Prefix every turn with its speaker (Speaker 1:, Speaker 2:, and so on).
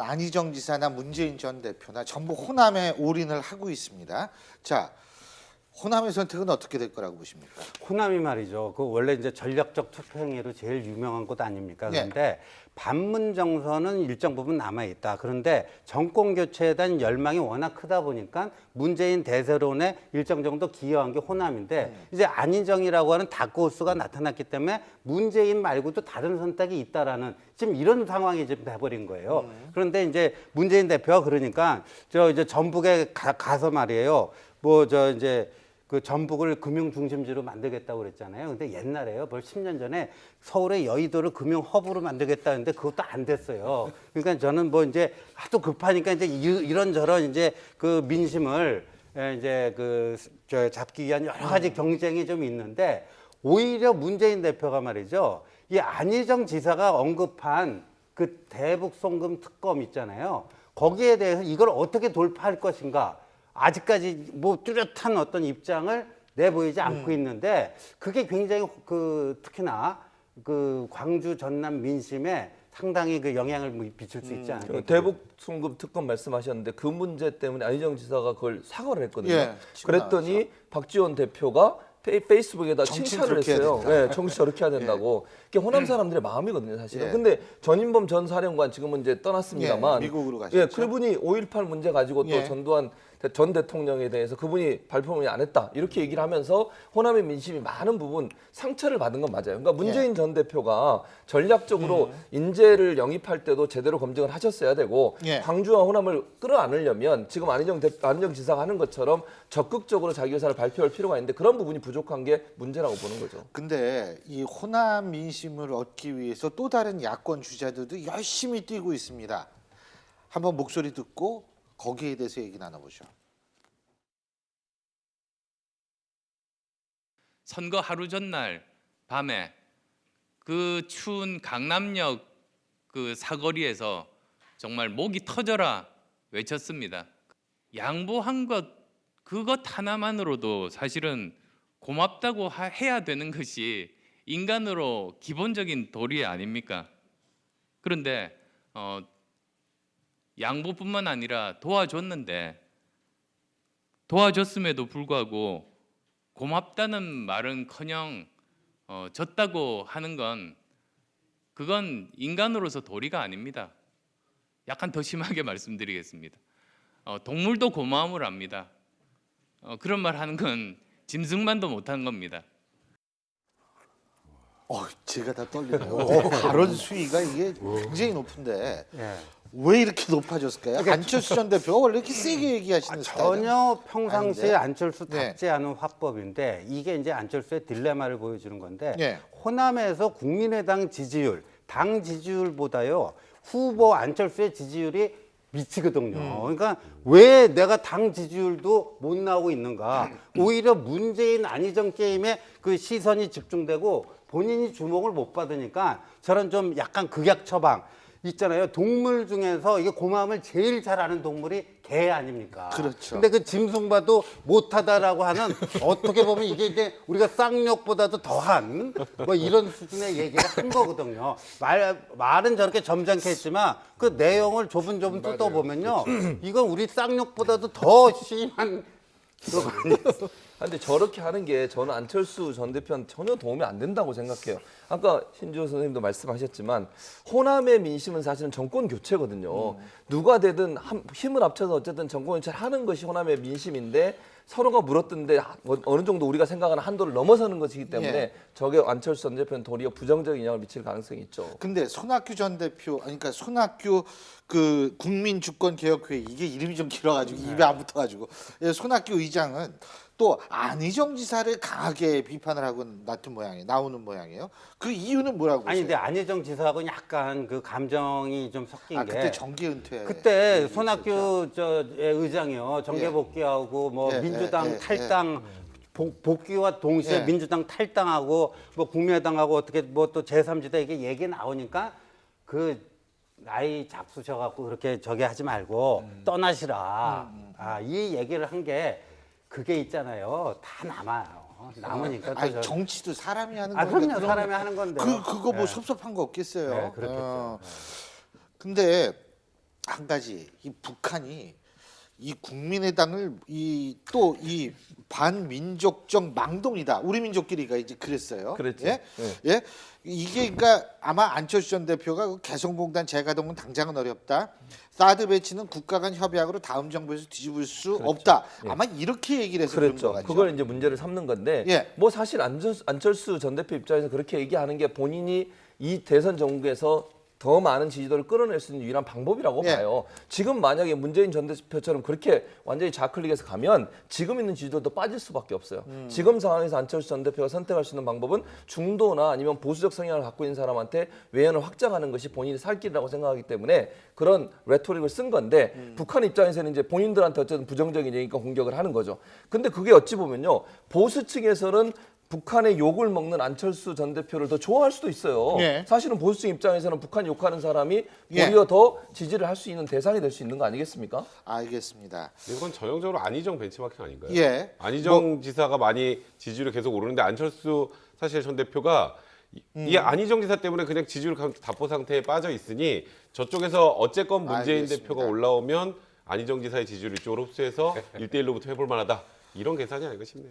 Speaker 1: 안희정 지사나 문재인 전 대표나 전부 호남에 올인을 하고 있습니다. 자, 호남의 선택은 어떻게 될 거라고 보십니까?
Speaker 2: 호남이 말이죠. 그 원래 이제 전략적 투표 행위로 제일 유명한 곳 아닙니까? 그런데 반문 정서는 일정 부분 남아 있다. 그런데 정권 교체에 대한 열망이 워낙 크다 보니까 문재인 대세론에 일정 정도 기여한 게 호남인데 이제 안희정이라고 하는 다크호스가 나타났기 때문에 문재인 말고도 다른 선택이 있다라는 지금 이런 상황이 지금 돼버린 거예요. 그런데 이제 문재인 대표가 그러니까 저 이제 전북에 가서 말이에요. 뭐 저 이제 그 전북을 금융 중심지로 만들겠다고 그랬잖아요. 근데 옛날에요. 벌써 10년 전에 서울의 여의도를 금융 허브로 만들겠다는데 그것도 안 됐어요. 그러니까 저는 뭐 이제 하도 급하니까 이제 이런저런 이제 그 민심을 이제 저 잡기 위한 여러 가지 경쟁이 좀 있는데 오히려 문재인 대표가 말이죠. 이 안희정 지사가 언급한 그 대북 송금 특검 있잖아요. 거기에 대해서 이걸 어떻게 돌파할 것인가. 아직까지 뭐 뚜렷한 어떤 입장을 내보이지 않고 있는데 그게 굉장히 특히나 그 광주 전남 민심에 상당히 그 영향을 미칠 수 있지 않을까.
Speaker 3: 대북 송금 특검 말씀하셨는데 그 문제 때문에 안희정 지사가 그걸 사과를 했거든요.
Speaker 1: 예,
Speaker 3: 그랬더니 박지원 대표가 페이스북에다 칭찬을 했어요. 네, 정치 저렇게 해야 된다고. 이게 호남 사람들의 마음이거든요, 사실은.
Speaker 1: 예.
Speaker 3: 근데 전인범 전 사령관 지금은 이제 떠났습니다만,
Speaker 1: 예, 미국으로 가셨죠.
Speaker 3: 예, 그분이 5.18 문제 가지고 또
Speaker 1: 예.
Speaker 3: 전두환 전 대통령에 대해서 그분이 발표를 안 했다 이렇게 얘기를 하면서 호남의 민심이 많은 부분 상처를 받은 건 맞아요. 그러니까 문재인 전 대표가 전략적으로 인재를 영입할 때도 제대로 검증을 하셨어야 되고
Speaker 1: 예.
Speaker 3: 광주와 호남을 끌어안으려면 지금 안희정 지사가 하는 것처럼 적극적으로 자기 의사를 발표할 필요가 있는데 그런 부분이 부족한 게 문제라고 보는 거죠.
Speaker 1: 근데 이 호남 민심을 얻기 위해서 또 다른 야권 주자들도 열심히 뛰고 있습니다. 한번 목소리 듣고 거기에 대해서 얘기 나눠보죠.
Speaker 4: 선거 하루 전날 밤에 그 추운 강남역 그 사거리에서 정말 목이 터져라 외쳤습니다. 양보한 그것 하나만으로도 사실은 고맙다고 해야 되는 것이 인간으로 기본적인 도리 아닙니까? 그런데 양보뿐만 아니라 도와줬는데 도와줬음에도 불구하고 고맙다는 말은커녕 졌다고 하는 건 그건 인간으로서 도리가 아닙니다. 약간 더 심하게 말씀드리겠습니다. 동물도 고마움을 압니다. 그런 말 하는 건 짐승만도 못하는 겁니다.
Speaker 1: 제가 다 떨리네요. 발언 수위가 이게 굉장히 높은데
Speaker 2: 예.
Speaker 1: 왜 이렇게 높아졌을까요? 안철수 전 대표가 원래 이렇게 세게 얘기하시는 스타일은
Speaker 2: 전혀 평상시에
Speaker 1: 아닌데?
Speaker 2: 안철수답지 않은 화법인데 이게 이제 안철수의 딜레마를 보여주는 건데
Speaker 1: 예.
Speaker 2: 호남에서 국민의당 지지율, 당 지지율보다요 후보 안철수의 지지율이 미치거든요. 그러니까 왜 내가 당 지지율도 못 나오고 있는가? 오히려 문재인 안희정 게임에 그 시선이 집중되고 본인이 주목을 못 받으니까 저런 좀 약간 극약 처방 있잖아요. 동물 중에서 이게 고마움을 제일 잘 아는 동물이 개 아닙니까?
Speaker 1: 그렇죠.
Speaker 2: 근데 그 짐승봐도 못하다라고 하는 어떻게 보면 이게 이제 우리가 쌍욕보다도 더한 뭐 이런 수준의 얘기를 한 거거든요. 말은 저렇게 점잖게 했지만 그 내용을 조분조분 뜯어보면요. 이건 우리 쌍욕보다도 더 심한 그거 아니에요.
Speaker 3: 근데 저렇게 하는 게 저는 안철수 전 대표는 전혀 도움이 안 된다고 생각해요. 아까 신주호 선생님도 말씀하셨지만 호남의 민심은 사실은 정권 교체거든요. 누가 되든 힘을 합쳐서 어쨌든 정권 교체를 하는 것이 호남의 민심인데 서로가 물었던데 어느 정도 우리가 생각하는 한도를 넘어서는 것이기 때문에
Speaker 1: 예.
Speaker 3: 저게 안철수 전 대표는 도리어 부정적인 영향을 미칠 가능성이 있죠.
Speaker 1: 근데 손학규 전 대표, 그러니까 손학규 그 국민주권개혁회 이게 이름이 좀 길어가지고 입에 안 붙어가지고 손학규 의장은 또 안희정 지사를 강하게 비판을 하고 나오는 모양이에요. 그 이유는 뭐라고 보세요?
Speaker 2: 아니 근데 안희정 지사하고 약간 그 감정이 좀 섞인 게
Speaker 1: 그때 정계 은퇴
Speaker 2: 그때 손학규 의장이요 정계 복귀하고 뭐
Speaker 1: 예,
Speaker 2: 민주당
Speaker 1: 예, 예,
Speaker 2: 탈당 복귀와 동시에
Speaker 1: 예.
Speaker 2: 민주당 탈당하고 뭐 국민의당하고 어떻게 뭐 또 제3지대 이게 얘기 나오니까 그 나이 잡수셔갖고 그렇게 저기 하지 말고 떠나시라. 이 얘기를 한 게 그게 있잖아요. 다 남아요. 남으니까 또
Speaker 1: 아니 정치도 사람이 하는 건데
Speaker 2: 그럼요.
Speaker 1: 그러면
Speaker 2: 사람이 하는 건데.
Speaker 1: 그거 뭐 섭섭한 거 없겠어요.
Speaker 2: 네, 그렇겠죠.
Speaker 1: 근데 한 가지 이 북한이 이 국민의당을 이 반민족적 망동이다. 우리 민족끼리가 이제 그랬어요.
Speaker 3: 그랬죠.
Speaker 1: 예?
Speaker 3: 네.
Speaker 1: 예? 이게 그러니까 아마 안철수 전 대표가 그 개성공단 재가동은 당장은 어렵다. 사드 배치는 국가 간 협약으로 다음 정부에서 뒤집을 수 없다. 아마 이렇게 얘기를 해서 그런
Speaker 3: 그렇죠.
Speaker 1: 거 같죠.
Speaker 3: 그걸 이제 문제를 삼는 건데
Speaker 1: 예.
Speaker 3: 뭐 사실 안철수 전 대표 입장에서 그렇게 얘기하는 게 본인이 이 대선 전국에서 더 많은 지지도를 끌어낼 수 있는 유일한 방법이라고
Speaker 1: 예.
Speaker 3: 봐요. 지금 만약에 문재인 전 대표처럼 그렇게 완전히 좌클릭해서 가면 지금 있는 지지도도 빠질 수밖에 없어요. 지금 상황에서 안철수 전 대표가 선택할 수 있는 방법은 중도나 아니면 보수적 성향을 갖고 있는 사람한테 외연을 확장하는 것이 본인이 살 길이라고 생각하기 때문에 그런 레토릭을 쓴 건데 북한 입장에서는 이제 본인들한테 어쨌든 부정적인 얘기니까 공격을 하는 거죠. 근데 그게 어찌 보면요. 보수 측에서는 북한의 욕을 먹는 안철수 전 대표를 더 좋아할 수도 있어요.
Speaker 1: 예.
Speaker 3: 사실은 보수층 입장에서는 북한 욕하는 사람이
Speaker 1: 예.
Speaker 3: 오히려 더 지지를 할 수 있는 대상이 될 수 있는 거 아니겠습니까?
Speaker 1: 알겠습니다.
Speaker 5: 이건 전형적으로 안희정 벤치마킹 아닌가요?
Speaker 1: 예.
Speaker 5: 안희정 지사가 많이 지지율이 계속 오르는데 안철수 사실 전 대표가 이 안희정 지사 때문에 그냥 지지율 답보 상태에 빠져 있으니 저쪽에서 어쨌건 문재인
Speaker 1: 알겠습니다.
Speaker 5: 대표가 올라오면 안희정 지사의 지지율을 이쪽으로 흡수해서 1대1로부터 해볼 만하다. 이런 계산이 아닌가 싶네요.